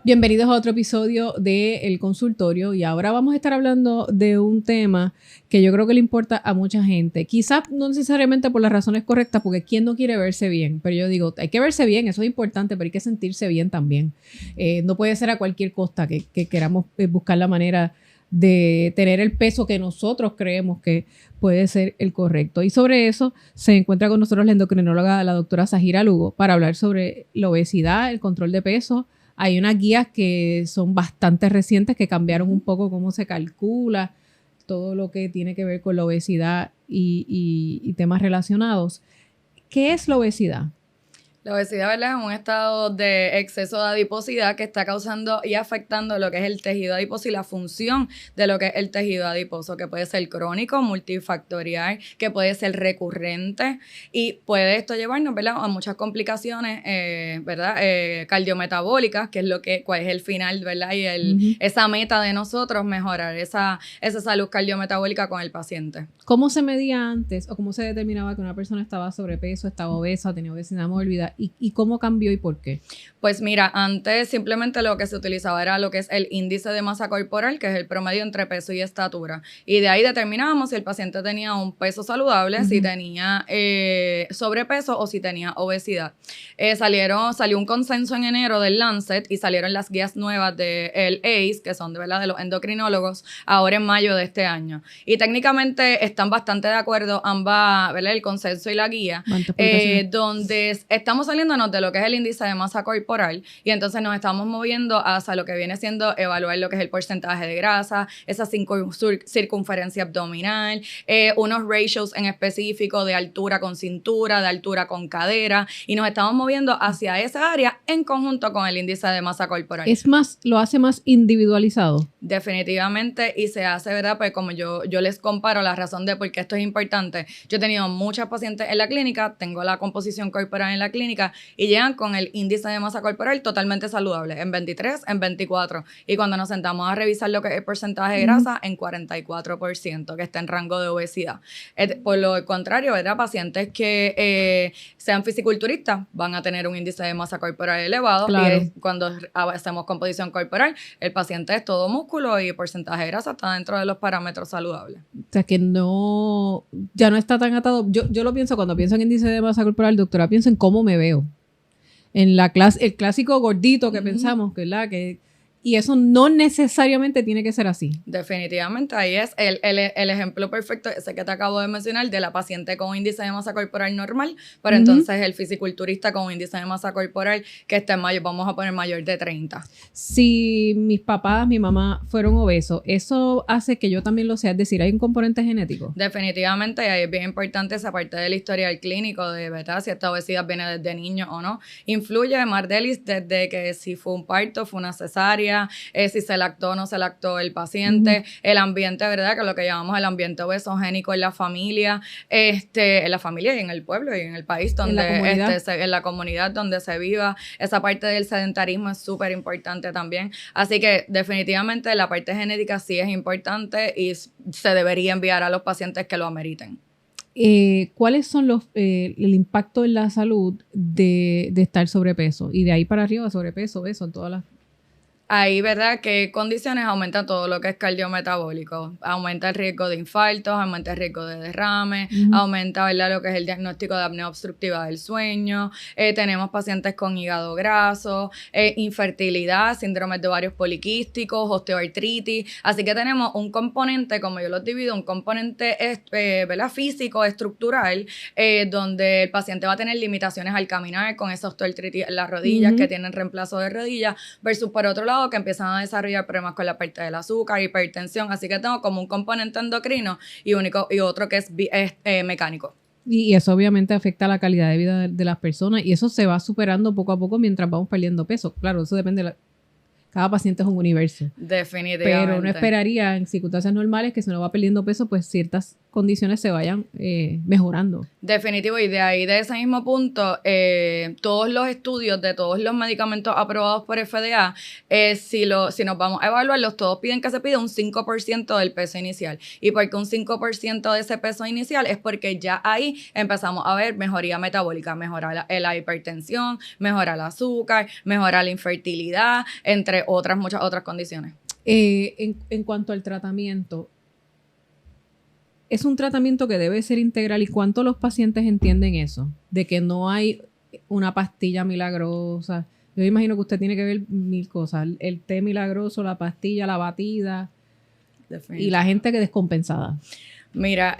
Bienvenidos a otro episodio de El Consultorio y ahora vamos a estar hablando de un tema que yo creo que le importa a mucha gente. Quizás no necesariamente por las razones correctas, porque ¿quién no quiere verse bien? Pero yo digo, hay que verse bien, eso es importante, pero hay que sentirse bien también. No puede ser a cualquier costa que queramos buscar la manera de tener el peso que nosotros creemos que puede ser el correcto. Y sobre eso se encuentra con nosotros la endocrinóloga, la doctora Zahira Lugo, para hablar sobre la obesidad, el control de peso. Hay unas guías que son bastante recientes que cambiaron un poco cómo se calcula todo lo que tiene que ver con la obesidad y temas relacionados. ¿Qué es la obesidad? La obesidad, ¿verdad?, es un estado de exceso de adiposidad que está causando y afectando lo que es el tejido adiposo y la función de lo que es el tejido adiposo, que puede ser crónico, multifactorial, que puede ser recurrente y puede esto llevarnos, ¿verdad?, a muchas complicaciones, ¿verdad?, cardiometabólicas, que es cuál es el final, ¿verdad?, y esa meta de nosotros, mejorar esa salud cardiometabólica con el paciente. ¿Cómo se medía antes o cómo se determinaba que una persona estaba sobrepeso, estaba obesa, tenía obesidad mórbida? ¿Y cómo cambió y por qué? Pues mira, antes simplemente lo que se utilizaba era lo que es el índice de masa corporal, que es el promedio entre peso y estatura. Y de ahí determinábamos si el paciente tenía un peso saludable, si tenía sobrepeso o si tenía obesidad. Salió un consenso en enero del Lancet y salieron las guías nuevas del ACE, que son de los endocrinólogos, ahora en mayo de este año. Y técnicamente están bastante de acuerdo ambas, ¿verdad?, el consenso y la guía, donde estamos saliéndonos de lo que es el índice de masa corporal y entonces nos estamos moviendo hacia lo que viene siendo evaluar lo que es el porcentaje de grasa, esa circunferencia abdominal, unos ratios en específico de altura con cintura, de altura con cadera, y nos estamos moviendo hacia esa área en conjunto con el índice de masa corporal. Lo hace más individualizado. Definitivamente, y se hace, ¿verdad? Pues como yo les comparo la razón de por qué esto es importante. Yo he tenido muchas pacientes en la clínica, tengo la composición corporal en la clínica y llegan con el índice de masa corporal totalmente saludable, en 23, en 24. Y cuando nos sentamos a revisar lo que es el porcentaje de grasa, en 44%, que está en rango de obesidad. Por lo contrario, ¿verdad?, pacientes que sean fisiculturistas van a tener un índice de masa corporal elevado. Claro. Y cuando hacemos composición corporal, el paciente es todo músculo y el porcentaje de grasa está dentro de los parámetros saludables. O sea, que ya no está tan atado. Yo lo pienso, cuando pienso en índice de masa corporal, doctora, pienso en cómo me veo. En el clásico gordito que pensamos, ¿verdad? Y eso no necesariamente tiene que ser así. Definitivamente, ahí es el ejemplo perfecto, ese que te acabo de mencionar, de la paciente con índice de masa corporal normal, pero entonces el fisiculturista con índice de masa corporal que está en mayor, vamos a poner mayor de 30. Si mis papás, mi mamá fueron obesos, ¿eso hace que yo también lo sea? Es decir, ¿hay un componente genético? Definitivamente, y ahí es bien importante esa parte del historial clínico, de verdad, si esta obesidad viene desde niño o no. Influye, Mardelis, desde que si fue un parto, fue una cesárea, si se lactó o no se lactó el paciente, el ambiente, ¿verdad?, que es lo que llamamos el ambiente obesogénico en la familia, en la familia y en el pueblo y en el país, donde en la comunidad donde se viva. Esa parte del sedentarismo es súper importante también. Así que definitivamente la parte genética sí es importante y se debería enviar a los pacientes que lo ameriten. ¿Cuáles son el impacto en la salud de estar sobrepeso? Y de ahí para arriba, sobrepeso, obeso, en todas las... Ahí, ¿verdad?, que condiciones aumentan todo lo que es cardiometabólico. Aumenta el riesgo de infartos, aumenta el riesgo de derrame, aumenta, ¿verdad?, lo que es el diagnóstico de apnea obstructiva del sueño. Tenemos pacientes con hígado graso, infertilidad, síndromes de ovarios poliquísticos, osteoartritis. Así que tenemos un componente, como yo los divido, un componente ¿verdad?, físico, estructural, donde el paciente va a tener limitaciones al caminar con esa osteoartritis en las rodillas, que tienen reemplazo de rodillas, versus por otro lado que empiezan a desarrollar problemas con la parte del azúcar, hipertensión. Así que tengo como un componente endocrino y otro que es mecánico. Y eso obviamente afecta la calidad de vida de las personas y eso se va superando poco a poco mientras vamos perdiendo peso. Claro, eso depende cada paciente es un universo. Definitivamente. Pero uno esperaría en circunstancias normales que si uno va perdiendo peso, pues ciertas condiciones se vayan mejorando. Definitivo, y de ahí, de ese mismo punto, todos los estudios de todos los medicamentos aprobados por FDA, si nos vamos a evaluarlos, todos piden que se pida un 5% del peso inicial. ¿Y por qué un 5% de ese peso inicial? Es porque ya ahí empezamos a ver mejoría metabólica, mejora la hipertensión, mejora el azúcar, mejora la infertilidad, entre muchas otras condiciones. En cuanto al tratamiento, ¿es un tratamiento que debe ser integral? ¿Y cuánto los pacientes entienden eso? De que no hay una pastilla milagrosa. Yo imagino que usted tiene que ver 1000 cosas. El té milagroso, la pastilla, la batida. Y la gente que descompensada. Mira,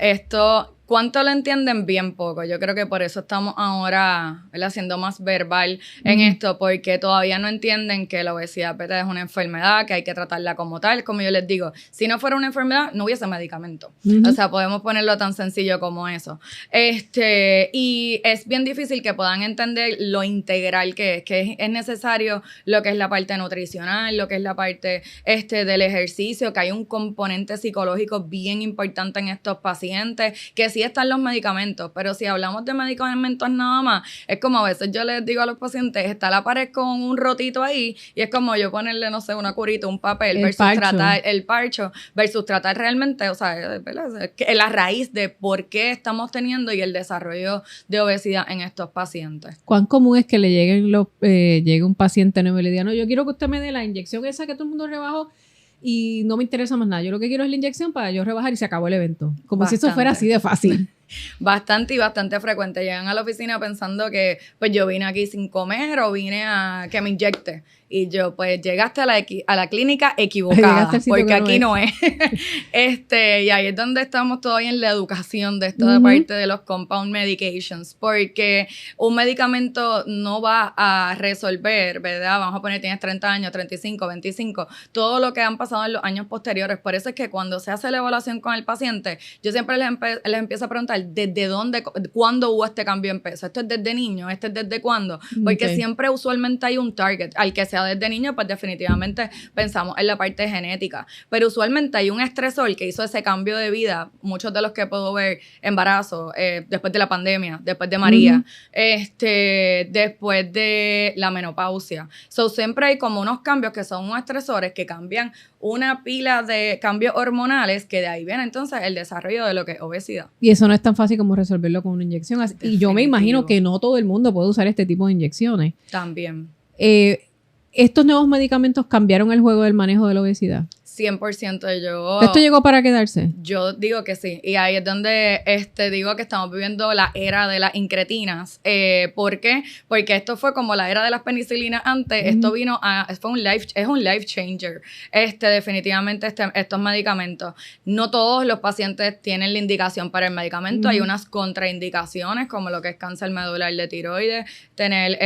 ¿cuánto lo entienden? Bien poco. Yo creo que por eso estamos ahora, ¿verdad?, siendo más verbal en esto, porque todavía no entienden que la obesidad es una enfermedad, que hay que tratarla como tal. Como yo les digo, si no fuera una enfermedad, no hubiese medicamento. O sea, podemos ponerlo tan sencillo como eso. Y es bien difícil que puedan entender lo integral que es necesario lo que es la parte nutricional, lo que es la parte del ejercicio, que hay un componente psicológico bien importante en estos pacientes, que sí están los medicamentos, pero si hablamos de medicamentos nada más, es como a veces yo les digo a los pacientes, está la pared con un rotito ahí, y es como yo ponerle, no sé, una curita, un papel, tratar el parcho, versus tratar realmente, o sea, la raíz de por qué estamos teniendo y el desarrollo de obesidad en estos pacientes. ¿Cuán común es que le llegue un paciente nuevo y le diga, no, yo quiero que usted me dé la inyección esa que todo el mundo rebajó y no me interesa más nada, yo lo que quiero es la inyección para yo rebajar y se acabó el evento? Como si eso fuera así de fácil. Bastante frecuente. Llegan a la oficina pensando que pues yo vine aquí sin comer o vine a que me inyecte. Y yo, pues, llegaste a la clínica equivocada, porque aquí no es. Y ahí es donde estamos todavía en la educación de esta parte de los compound medications, porque un medicamento no va a resolver, ¿verdad? Vamos a poner, tienes 30 años, 35, 25, todo lo que han pasado en los años posteriores. Por eso es que cuando se hace la evaluación con el paciente, yo siempre les empiezo a preguntar, ¿desde dónde, cuándo hubo este cambio en peso? ¿Esto es desde niño? ¿Este es desde cuándo? Porque siempre usualmente hay un target, al que sea desde niño, pues definitivamente pensamos en la parte genética, pero usualmente hay un estresor que hizo ese cambio de vida. Muchos de los que puedo ver, embarazo, después de la pandemia, después de María, después de la menopausia. Siempre hay como unos cambios que son unos estresores que cambian una pila de cambios hormonales, que de ahí viene entonces el desarrollo de lo que es obesidad. Y eso no es tan fácil como resolverlo con una inyección. Y yo me imagino que no todo el mundo puede usar este tipo de inyecciones. También. ¿Estos nuevos medicamentos cambiaron el juego del manejo de la obesidad? 100%. ¿Esto llegó para quedarse? Yo digo que sí. Y ahí es donde digo que estamos viviendo la era de las incretinas. ¿Por qué? Porque esto fue como la era de las penicilinas antes. Esto es un life changer. Definitivamente estos medicamentos. No todos los pacientes tienen la indicación para el medicamento. Hay unas contraindicaciones, como lo que es cáncer medular de tiroides. Tener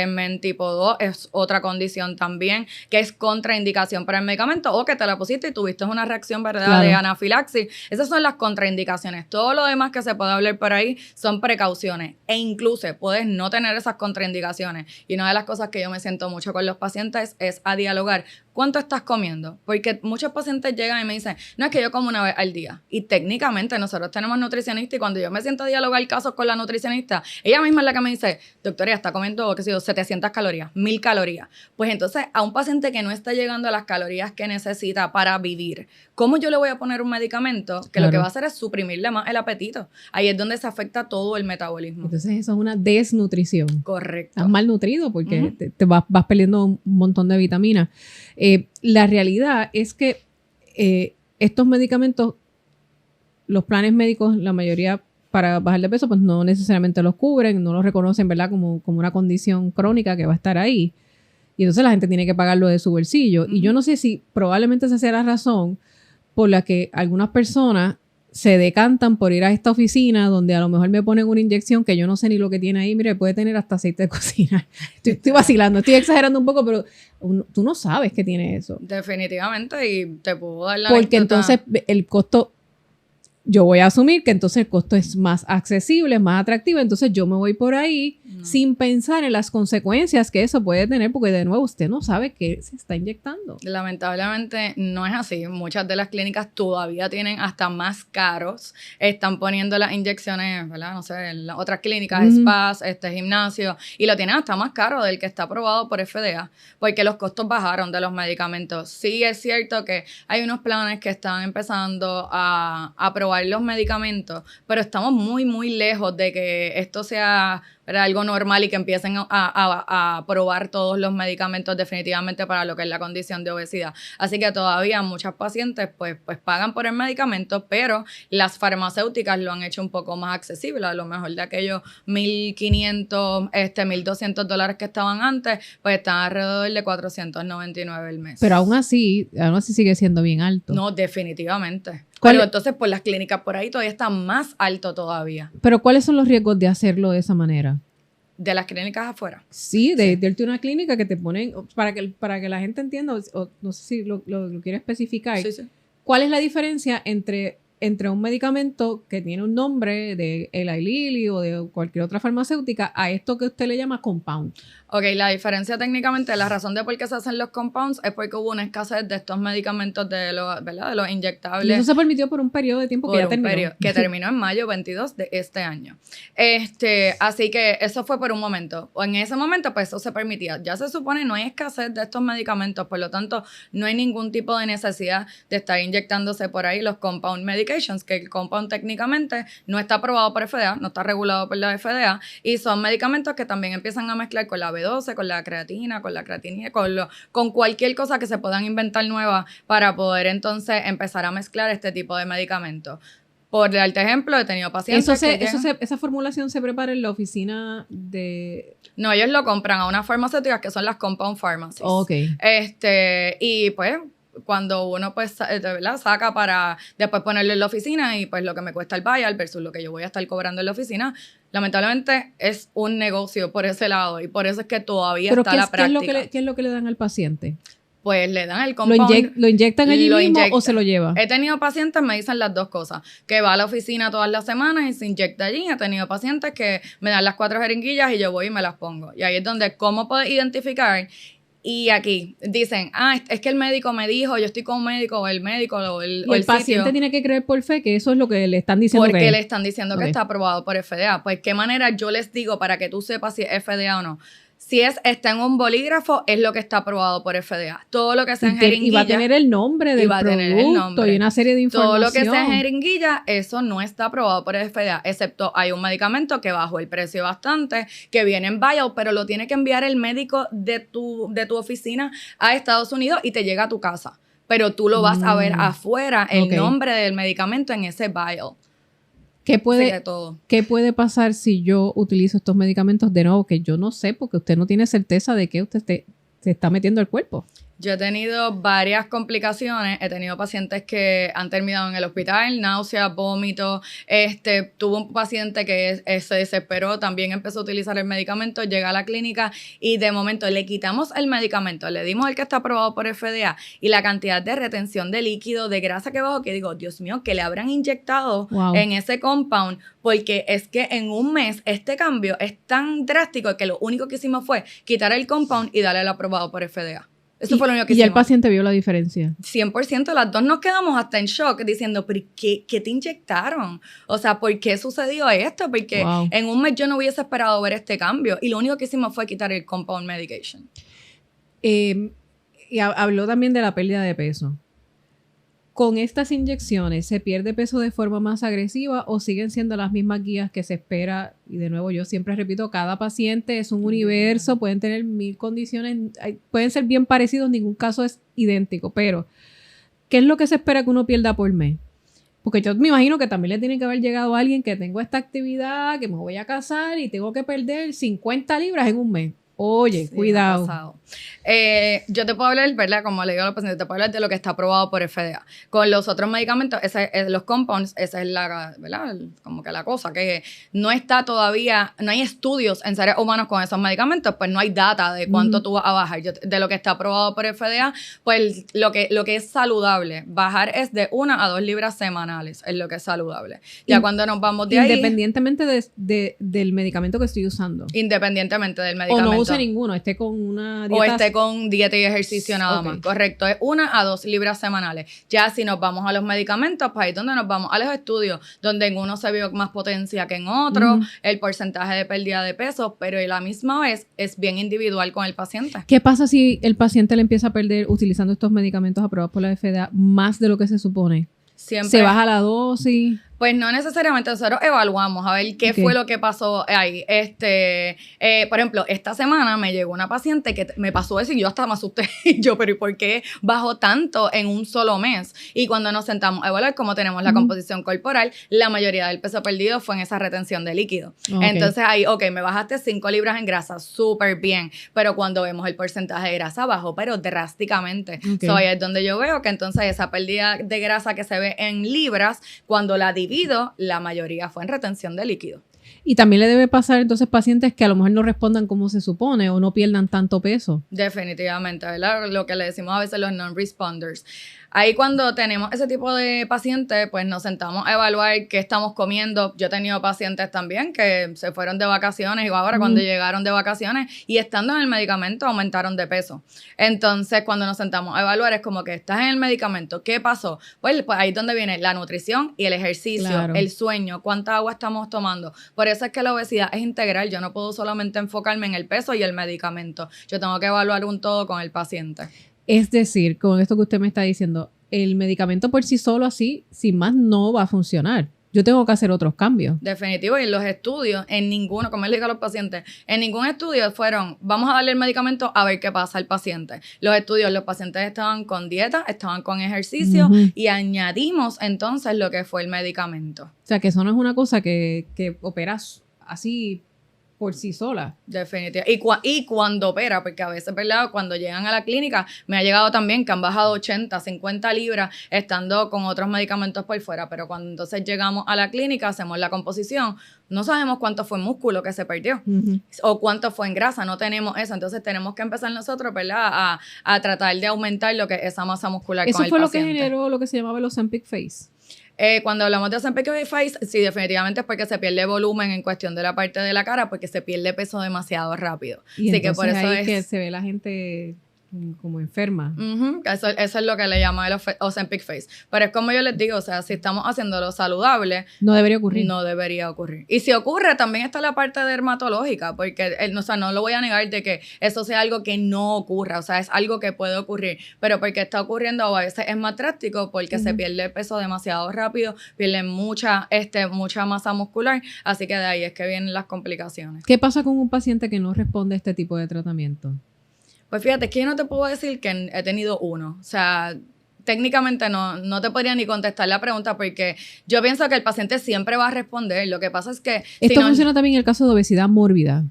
MEN tipo 2 es otra condición también, que es contraindicación para el medicamento, o que te la pusiste y tuviste una reacción, ¿verdad?, claro, de anafilaxis. Esas son las contraindicaciones. Todo lo demás que se puede hablar por ahí son precauciones, e incluso puedes no tener esas contraindicaciones. Y una de las cosas que yo me siento mucho con los pacientes es a dialogar. ¿Cuánto estás comiendo? Porque muchos pacientes llegan y me dicen, no, es que yo como una vez al día. Y técnicamente nosotros tenemos nutricionista, y cuando yo me siento a dialogar casos con la nutricionista, ella misma es la que me dice, doctora, está comiendo, qué sé yo, 700 calorías, 1000 calorías. Pues entonces, a un paciente que no está llegando a las calorías que necesita para vivir, ¿cómo yo le voy a poner un medicamento que lo que va a hacer es suprimirle más el apetito? Ahí es donde se afecta todo el metabolismo. Entonces eso es una desnutrición. Correcto. Estás malnutrido porque te vas perdiendo un montón de vitaminas. La realidad es que estos medicamentos, los planes médicos, la mayoría para bajar de peso, pues no necesariamente los cubren, no los reconocen, ¿verdad?, como una condición crónica que va a estar ahí. Y entonces la gente tiene que pagarlo de su bolsillo. Y yo no sé si probablemente esa sea la razón por la que algunas personas se decantan por ir a esta oficina donde a lo mejor me ponen una inyección que yo no sé ni lo que tiene ahí. Mire, puede tener hasta aceite de cocina. Estoy vacilando, estoy exagerando un poco, pero tú no sabes que tiene eso. Definitivamente, y te puedo dar la porque entonces el costo yo voy a asumir que entonces el costo es más accesible, es más atractivo, entonces yo me voy por ahí sin pensar en las consecuencias que eso puede tener, porque de nuevo usted no sabe qué se está inyectando. Lamentablemente no es así. Muchas de las clínicas todavía tienen hasta más caros. Están poniendo las inyecciones, ¿verdad? No sé, en las otras clínicas, spas, gimnasio, y lo tienen hasta más caro del que está aprobado por FDA, porque los costos bajaron de los medicamentos. Sí es cierto que hay unos planes que están empezando a aprobar los medicamentos, pero estamos muy, muy lejos de que esto sea, ¿verdad?, algo normal y que empiecen a aprobar todos los medicamentos definitivamente para lo que es la condición de obesidad. Así que todavía muchas pacientes pues pagan por el medicamento, pero las farmacéuticas lo han hecho un poco más accesible. A lo mejor de aquellos $1,500, $1,200 que estaban antes, pues están alrededor de $499 el mes. Pero aún así sigue siendo bien alto. No, definitivamente. Pero entonces, pues las clínicas por ahí todavía están más alto todavía. Pero ¿cuáles son los riesgos de hacerlo de esa manera? De las clínicas afuera. Sí, de irte a una clínica que te ponen, para que la gente entienda, o no sé si lo quiere especificar. Sí. ¿Cuál es la diferencia entre un medicamento que tiene un nombre de Eli Lilly o de cualquier otra farmacéutica a esto que usted le llama compound? Ok, la diferencia técnicamente, la razón de por qué se hacen los compounds es porque hubo una escasez de estos medicamentos ¿verdad?, de los inyectables. Y eso se permitió por un periodo de tiempo que ya terminó. Que terminó en mayo 22 de este año. Así que eso fue por un momento. En ese momento, pues eso se permitía. Ya se supone no hay escasez de estos medicamentos, por lo tanto, no hay ningún tipo de necesidad de estar inyectándose por ahí los compound medications, que el compound técnicamente no está aprobado por FDA, no está regulado por la FDA, y son medicamentos que también empiezan a mezclar con la B12, con la creatina, con cualquier cosa que se puedan inventar nueva para poder entonces empezar a mezclar este tipo de medicamentos. Por darte ejemplo, he tenido pacientes esa formulación se prepara en la oficina de... No, ellos lo compran a unas farmacéuticas que son las compound pharmacies. Ok. Y pues cuando uno pues ¿verdad?, saca para después ponerlo en la oficina y pues lo que me cuesta el buyout versus lo que yo voy a estar cobrando en la oficina, lamentablemente es un negocio por ese lado y por eso es que todavía está la práctica. ¿Qué es lo que le dan al paciente? Pues le dan el compound. ¿Lo inyectan allí mismo o se lo lleva? He tenido pacientes, me dicen las dos cosas, que va a la oficina todas las semanas y se inyecta allí. He tenido pacientes que me dan las 4 jeringuillas y yo voy y me las pongo. Y ahí es donde, ¿cómo puedes identificar? Y aquí dicen, es que el médico me dijo, yo estoy con un médico, o el médico, o el paciente sitio, tiene que creer por fe que eso es lo que le están diciendo. Porque le están diciendo que está aprobado por FDA. Pues, ¿qué manera yo les digo para que tú sepas si es FDA o no? Si está en un bolígrafo, es lo que está aprobado por FDA. Todo lo que sea en jeringuilla. Y va a tener el nombre del producto y una serie de información. Todo lo que sea en jeringuilla, eso no está aprobado por FDA, excepto hay un medicamento que bajó el precio bastante, que viene en buyout, pero lo tiene que enviar el médico de tu oficina a Estados Unidos y te llega a tu casa. Pero tú lo vas a ver afuera, el nombre del medicamento en ese vial. ¿Qué puede pasar si yo utilizo estos medicamentos de nuevo? Que yo no sé, porque usted no tiene certeza de que usted se está metiendo al cuerpo. Yo he tenido varias complicaciones. He tenido pacientes que han terminado en el hospital, náuseas, vómitos. Tuve un paciente que se desesperó, también empezó a utilizar el medicamento, llega a la clínica y de momento le quitamos el medicamento, le dimos el que está aprobado por FDA y la cantidad de retención de líquido, de grasa que bajó, que digo, Dios mío, que le habrán inyectado en ese compound, porque es que en un mes este cambio es tan drástico que lo único que hicimos fue quitar el compound y darle el aprobado por FDA. Eso fue lo único que hicimos. ¿Y el paciente vio la diferencia? 100%. Las dos nos quedamos hasta en shock diciendo, ¿pero qué te inyectaron? O sea, ¿por qué sucedió esto? Porque en un mes yo no hubiese esperado ver este cambio. Y lo único que hicimos fue quitar el compound medication. Y habló también de la pérdida de peso. ¿Con estas inyecciones se pierde peso de forma más agresiva o siguen siendo las mismas guías que se espera? Y de nuevo, yo siempre repito, cada paciente es un universo, pueden tener 1000 condiciones, pueden ser bien parecidos, ningún caso es idéntico, pero ¿qué es lo que se espera que uno pierda por mes? Porque yo me imagino que también le tiene que haber llegado a alguien que tengo esta actividad, que me voy a casar y tengo que perder 50 libras en un mes. Oye, Sí, cuidado. ha pasado. Yo te puedo hablar, ¿verdad? Como le digo a los pacientes, te puedo hablar de lo que está aprobado por FDA. Con los otros medicamentos, los compounds, esa es la, ¿verdad? Como que la cosa, que no está todavía, no hay estudios en seres humanos con esos medicamentos, pues no hay data de cuánto tú vas a bajar. De lo que está aprobado por FDA, pues lo que es saludable, bajar es de 1 a 2 libras semanales, es lo que es saludable. Ya cuando nos vamos de ahí... Independientemente del medicamento que estoy usando. Independientemente del O medicamento. no use ninguno, esté con una dieta... O esté con dieta y ejercicio nada más. Correcto, es 1 a 2 libras semanales. Ya si nos vamos a los medicamentos, pues ahí es donde nos vamos a los estudios, donde en uno se vio más potencia que en otro, el porcentaje de pérdida de peso, pero a la misma vez es bien individual con el paciente. ¿Qué pasa si el paciente le empieza a perder utilizando estos medicamentos aprobados por la FDA más de lo que se supone? Siempre. ¿Se baja la dosis? Pues no necesariamente, nosotros evaluamos a ver qué fue lo que pasó ahí. Por ejemplo, esta semana me llegó una paciente que me pasó eso y yo hasta me asusté. Y yo, pero ¿y por qué bajó tanto en un solo mes? Y cuando nos sentamos a evaluar cómo tenemos la composición corporal, la mayoría del peso perdido fue en esa retención de líquido. Entonces ahí, me bajaste 5 libras en grasa, súper bien. Pero cuando vemos el porcentaje de grasa bajó, pero drásticamente. So, ahí es donde yo veo que entonces esa pérdida de grasa que se ve en libras, cuando la la mayoría fue en retención de líquido. Y también le debe pasar entonces pacientes que a lo mejor no respondan como se supone o no pierdan tanto peso. Definitivamente, ¿verdad? Lo que le decimos a veces los non-responders. Ahí cuando tenemos ese tipo de pacientes, pues nos sentamos a evaluar qué estamos comiendo. Yo he tenido pacientes también que se fueron de vacaciones y ahora cuando llegaron de vacaciones y estando en el medicamento aumentaron de peso. Entonces, cuando nos sentamos a evaluar es como que estás en el medicamento, ¿qué pasó? Pues ahí es donde viene la nutrición y el ejercicio, el sueño, cuánta agua estamos tomando. Por eso es que la obesidad es integral. Yo no puedo solamente enfocarme en el peso y el medicamento. Yo tengo que evaluar un todo con el paciente. Es decir, con esto que usted me está diciendo, el medicamento por sí solo así, sin más, no va a funcionar. Yo tengo que hacer otros cambios. Definitivo, y en los estudios, en ninguno, como le digo a los pacientes, en ningún estudio fueron, vamos a darle el medicamento a ver qué pasa al paciente. Los estudios, los pacientes estaban con dieta, estaban con ejercicio y añadimos entonces lo que fue el medicamento. O sea, que eso no es una cosa que operas así por sí sola. Definitivamente. Y cuando opera, porque a veces, ¿verdad? Cuando llegan a la clínica, me ha llegado también que han bajado 80, 50 libras estando con otros medicamentos por fuera, pero cuando entonces llegamos a la clínica, hacemos la composición, no sabemos cuánto fue músculo que se perdió o cuánto fue en grasa, no tenemos eso, entonces tenemos que empezar nosotros, ¿verdad? A tratar de aumentar lo que es esa masa muscular con el paciente. Eso fue lo que generó lo que se llamaba el Ozempic Face. Cuando hablamos de Ozempic Face, sí, definitivamente es porque se pierde volumen en cuestión de la parte de la cara, porque se pierde peso demasiado rápido. Y así que por eso ahí es que se ve la gente como enferma. Eso es lo que le llama el Ozempic Face. Pero es como yo les digo, o sea, si estamos haciéndolo saludable, no debería ocurrir. No debería ocurrir. Y si ocurre, también está la parte dermatológica, porque o sea, no lo voy a negar de que eso sea algo que no ocurra, o sea, es algo que puede ocurrir, pero porque está ocurriendo o a veces es más drástico porque se pierde el peso demasiado rápido, pierden mucha masa muscular, así que de ahí es que vienen las complicaciones. ¿Qué pasa con un paciente que no responde a este tipo de tratamiento? Pues fíjate, es que yo no te puedo decir que he tenido uno. O sea, técnicamente no te podría ni contestar la pregunta porque yo pienso que el paciente siempre va a responder. Lo que pasa es que... Esto funciona también en el caso de obesidad mórbida.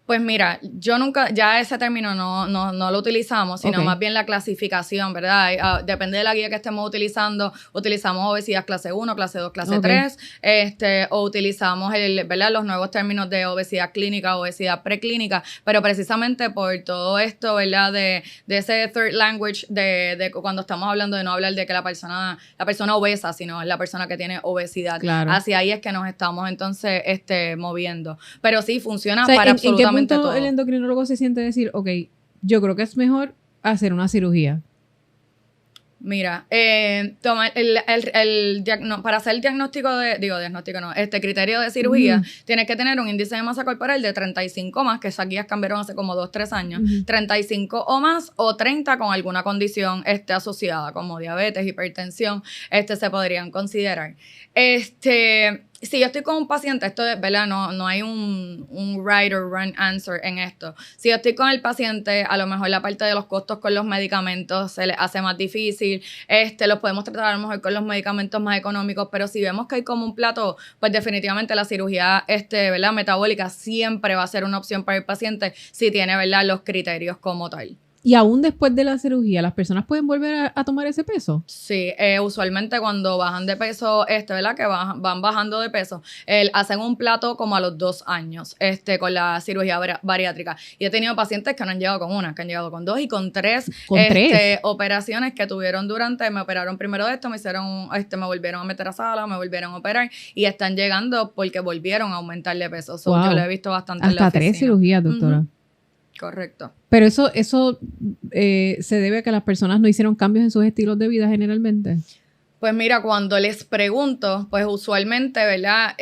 Pues mira, yo nunca, ya ese término no lo utilizamos, sino más bien la clasificación, ¿verdad? Depende de la guía que estemos utilizando, utilizamos obesidad clase 1, clase 2, clase 3, o utilizamos ¿verdad? Los nuevos términos de obesidad clínica, obesidad preclínica, pero precisamente por todo esto, ¿verdad? De ese third language, de cuando estamos hablando de no hablar de que la persona obesa, sino la persona que tiene obesidad. Claro. Hacia ahí es que nos estamos entonces moviendo. Pero sí, funciona para absolutamente ¿En qué punto todo. El endocrinólogo se siente decir, ok, yo creo que es mejor hacer una cirugía? Mira, para hacer el criterio de cirugía, tienes que tener un índice de masa corporal de 35 más, que esas guías cambiaron hace como 2-3 años, 35 o más, o 30 con alguna condición asociada, como diabetes, hipertensión, se podrían considerar. si yo estoy con un paciente, esto es, ¿verdad? No hay un right or wrong answer en esto. Si yo estoy con el paciente, a lo mejor la parte de los costos con los medicamentos se les hace más difícil, los podemos tratar a lo mejor con los medicamentos más económicos, pero si vemos que hay como un plato, pues definitivamente la cirugía, ¿verdad? Metabólica siempre va a ser una opción para el paciente si tiene, ¿verdad? Los criterios como tal. Y aún después de la cirugía, ¿las personas pueden volver a tomar ese peso? Sí, usualmente cuando bajan de peso, ¿verdad? Que van bajando de peso, hacen un plato como a los 2 años, con la cirugía bariátrica. Y he tenido pacientes que no han llegado con una, que han llegado con 2 y con 3. ¿Con 3? Operaciones que tuvieron me operaron primero de esto, me hicieron, me volvieron a meter a sala, me volvieron a operar y están llegando porque volvieron a aumentar de peso. Wow. Yo lo he visto bastante hasta en la oficina. 3 cirugías, doctora. Uh-huh. Correcto. Pero eso se debe a que las personas no hicieron cambios en sus estilos de vida generalmente. Pues mira, cuando les pregunto, pues usualmente, ¿verdad?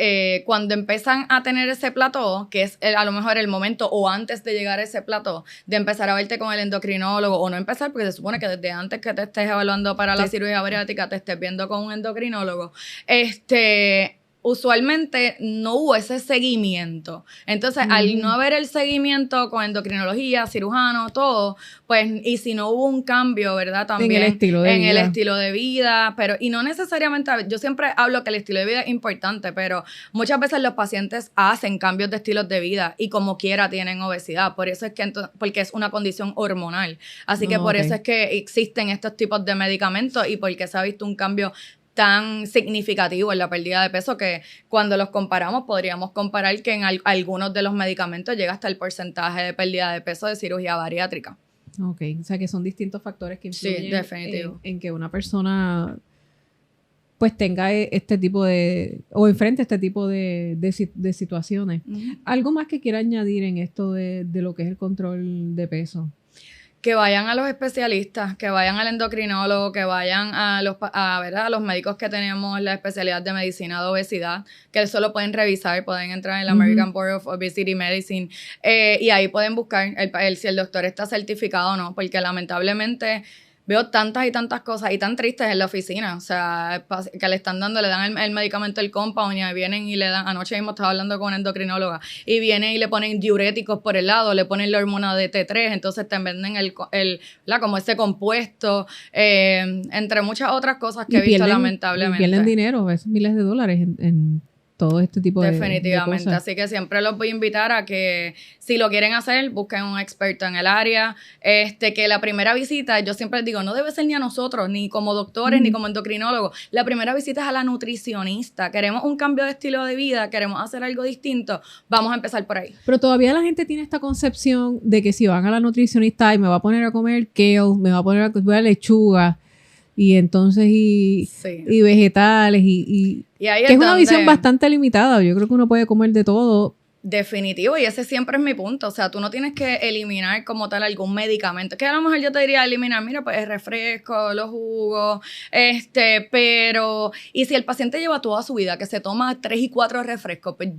Cuando empiezan a tener ese plató, que es a lo mejor el momento o antes de llegar a ese plató, de empezar a verte con el endocrinólogo o no empezar, porque se supone que desde antes que te estés evaluando para la cirugía bariátrica te estés viendo con un endocrinólogo, usualmente no hubo ese seguimiento. Entonces, al no haber el seguimiento con endocrinología, cirujano, todo, pues, y si no hubo un cambio, ¿verdad? También en el estilo de vida, pero, y no necesariamente, yo siempre hablo que el estilo de vida es importante, pero muchas veces los pacientes hacen cambios de estilos de vida y como quiera tienen obesidad. Por eso es que, porque es una condición hormonal. Así que por eso es que existen estos tipos de medicamentos y porque se ha visto un cambio tan significativo en la pérdida de peso que cuando los comparamos podríamos comparar que en algunos de los medicamentos llega hasta el porcentaje de pérdida de peso de cirugía bariátrica. Ok, o sea que son distintos factores que influyen definitivo. en que una persona pues tenga este tipo o enfrente este tipo de situaciones. Uh-huh. ¿Algo más que quiera añadir en esto de lo que es el control de peso? Que vayan a los especialistas, que vayan al endocrinólogo, que vayan a los médicos que tenemos la especialidad de medicina de obesidad, que eso lo pueden revisar, pueden entrar en el American Board of Obesity Medicine y ahí pueden buscar si el doctor está certificado o no, porque lamentablemente veo tantas y tantas cosas y tan tristes en la oficina, o sea, que le dan el medicamento del compound y vienen y le dan, anoche mismo estaba hablando con una endocrinóloga, y vienen y le ponen diuréticos por el lado, le ponen la hormona de T3, entonces te venden como ese compuesto, entre muchas otras cosas que he visto lamentablemente. Y pierden dinero, a veces miles de dólares en todo este tipo definitivamente, de cosas. Así que siempre los voy a invitar a que si lo quieren hacer, busquen un experto en el área, que la primera visita, yo siempre les digo, no debe ser ni a nosotros, ni como doctores, ni como endocrinólogos, la primera visita es a la nutricionista, queremos un cambio de estilo de vida, queremos hacer algo distinto, vamos a empezar por ahí. Pero todavía la gente tiene esta concepción de que si van a la nutricionista y me va a poner a comer kale, me va a poner a comer lechuga, y entonces y vegetales y ahí que es una visión bastante limitada. Yo creo que uno puede comer de todo. Definitivo, y ese siempre es mi punto. O sea, tú no tienes que eliminar como tal algún medicamento. Que a lo mejor yo te diría eliminar, mira, pues el refresco, los jugos, pero... Y si el paciente lleva toda su vida que se toma 3 y 4 refrescos, pues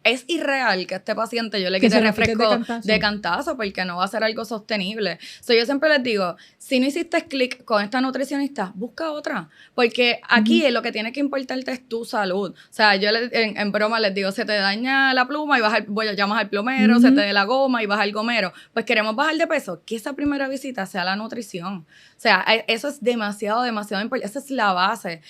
es irreal que a este paciente yo le quite refresco de cantazo porque no va a ser algo sostenible. Yo siempre les digo, si no hiciste clic con esta nutricionista, busca otra. Porque aquí lo que tiene que importarte es tu salud. O sea, yo en broma les digo, se te daña la pluma y llamas al plomero, se te dé la goma y vas al gomero. Pues queremos bajar de peso, que esa primera visita sea la nutrición. O sea, eso es demasiado importante. Esa es la base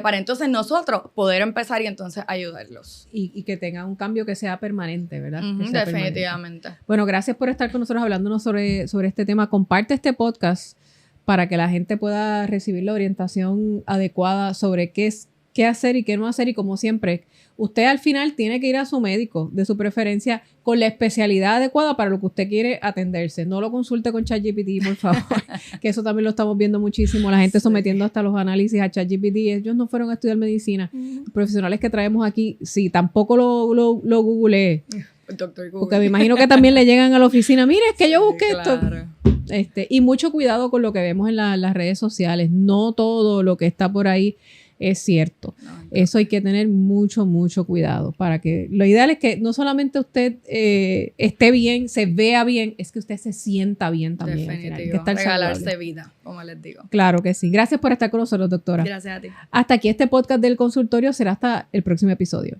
para entonces nosotros poder empezar y entonces ayudarlos. Y que tenga un cambio que sea permanente, ¿verdad? Definitivamente. Permanente. Bueno, gracias por estar con nosotros hablándonos sobre este tema. Comparte este podcast para que la gente pueda recibir la orientación adecuada sobre qué hacer y qué no hacer, y como siempre, usted al final tiene que ir a su médico de su preferencia con la especialidad adecuada para lo que usted quiere atenderse. No lo consulte con ChatGPT, por favor, que eso también lo estamos viendo muchísimo, la gente sometiendo hasta los análisis a ChatGPT. Ellos no fueron a estudiar medicina. Los profesionales que traemos aquí, sí, tampoco lo googleé. Doctor Google. Porque me imagino que también le llegan a la oficina, mire, es que yo busqué esto. Y mucho cuidado con lo que vemos en las redes sociales. No todo lo que está por ahí es cierto. No, Eso hay que tener mucho, mucho cuidado para que, lo ideal es que no solamente usted esté bien, se vea bien, es que usted se sienta bien también. definitivo. Hay que estar Regalarse saludable. vida, como les digo. Claro que sí. Gracias por estar con nosotros, doctora. Gracias a ti. Hasta aquí este podcast del consultorio, será hasta el próximo episodio.